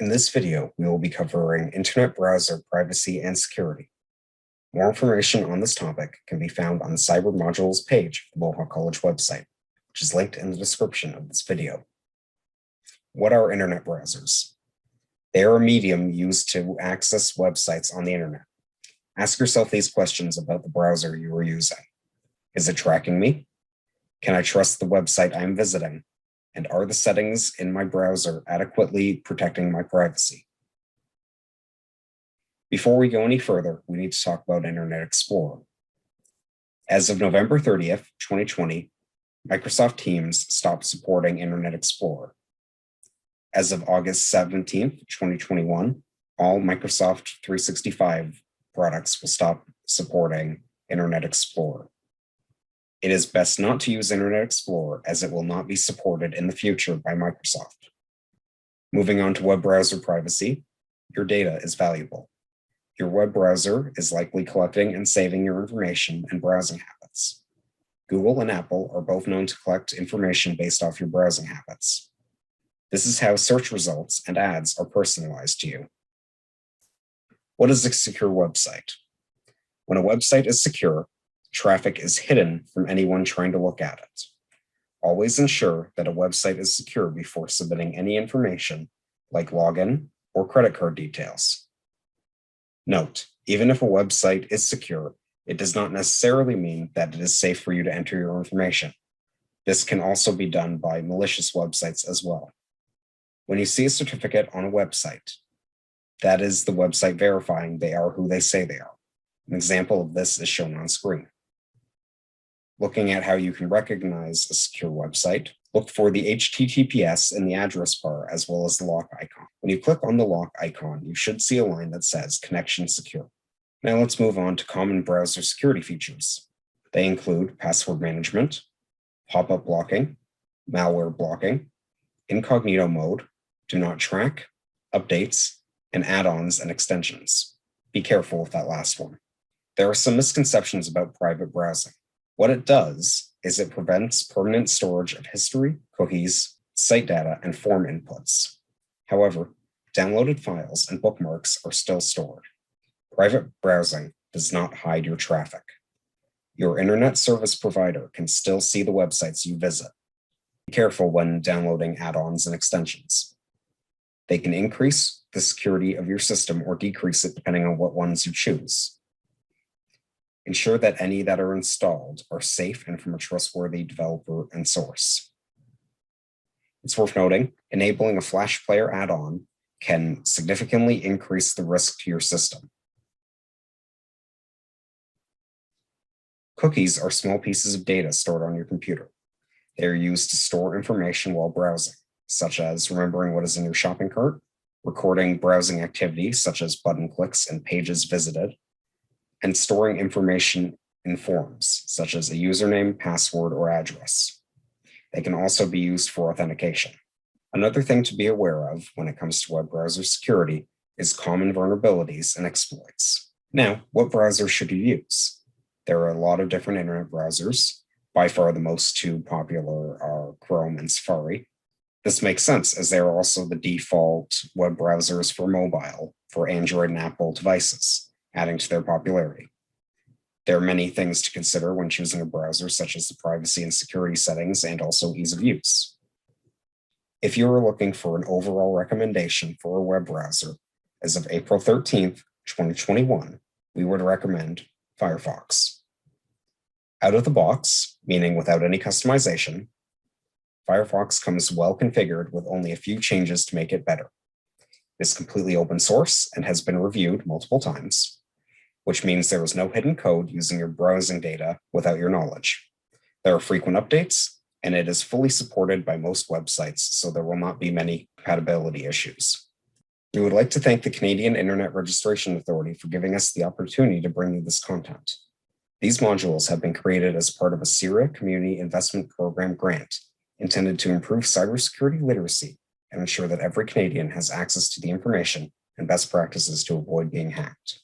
In this video, we will be covering internet browser privacy and security. More information on this topic can be found on the Cyber Modules page of the Mohawk College website, which is linked in the description of this video. What are internet browsers? They are a medium used to access websites on the internet. Ask yourself these questions about the browser you are using. Is it tracking me? Can I trust the website I'm visiting? And are the settings in my browser adequately protecting my privacy? Before we go any further, we need to talk about Internet Explorer. As of November 30th, 2020, Microsoft Teams stopped supporting Internet Explorer. As of August 17th, 2021, all Microsoft 365 products will stop supporting Internet Explorer. It is best not to use Internet Explorer as it will not be supported in the future by Microsoft. Moving on to web browser privacy, your data is valuable. Your web browser is likely collecting and saving your information and browsing habits. Google and Apple are both known to collect information based off your browsing habits. This is how search results and ads are personalized to you. What is a secure website? When a website is secure, traffic is hidden from anyone trying to look at it. Always ensure that a website is secure before submitting any information like login or credit card details. Note, even if a website is secure, it does not necessarily mean that it is safe for you to enter your information. This can also be done by malicious websites as well. When you see a certificate on a website, that is the website verifying they are who they say they are. An example of this is shown on screen. Looking at how you can recognize a secure website, look for the HTTPS in the address bar as well as the lock icon. When you click on the lock icon, you should see a line that says Connection Secure. Now let's move on to common browser security features. They include password management, pop-up blocking, malware blocking, incognito mode, do not track, updates, and add-ons and extensions. Be careful with that last one. There are some misconceptions about private browsing. What it does is it prevents permanent storage of history, cookies, site data, and form inputs. However, downloaded files and bookmarks are still stored. Private browsing does not hide your traffic. Your internet service provider can still see the websites you visit. Be careful when downloading add-ons and extensions. They can increase the security of your system or decrease it depending on what ones you choose. Ensure that any that are installed are safe and from a trustworthy developer and source. It's worth noting, enabling a Flash Player add-on can significantly increase the risk to your system. Cookies are small pieces of data stored on your computer. They are used to store information while browsing, such as remembering what is in your shopping cart, recording browsing activities such as button clicks and pages visited, and storing information in forms, such as a username, password, or address. They can also be used for authentication. Another thing to be aware of when it comes to web browser security is common vulnerabilities and exploits. Now, what browser should you use? There are a lot of different internet browsers. By far, the most two popular are Chrome and Safari. This makes sense as they are also the default web browsers for mobile for Android and Apple devices, adding to their popularity. There are many things to consider when choosing a browser, such as the privacy and security settings and also ease of use. If you are looking for an overall recommendation for a web browser, as of April 13th, 2021, we would recommend Firefox. Out of the box, meaning without any customization, Firefox comes well configured with only a few changes to make it better. It's completely open source and has been reviewed multiple times, which means there is no hidden code using your browsing data without your knowledge. There are frequent updates, and it is fully supported by most websites, so there will not be many compatibility issues. We would like to thank the Canadian Internet Registration Authority for giving us the opportunity to bring you this content. These modules have been created as part of a CIRA Community Investment Program grant intended to improve cybersecurity literacy and ensure that every Canadian has access to the information and best practices to avoid being hacked.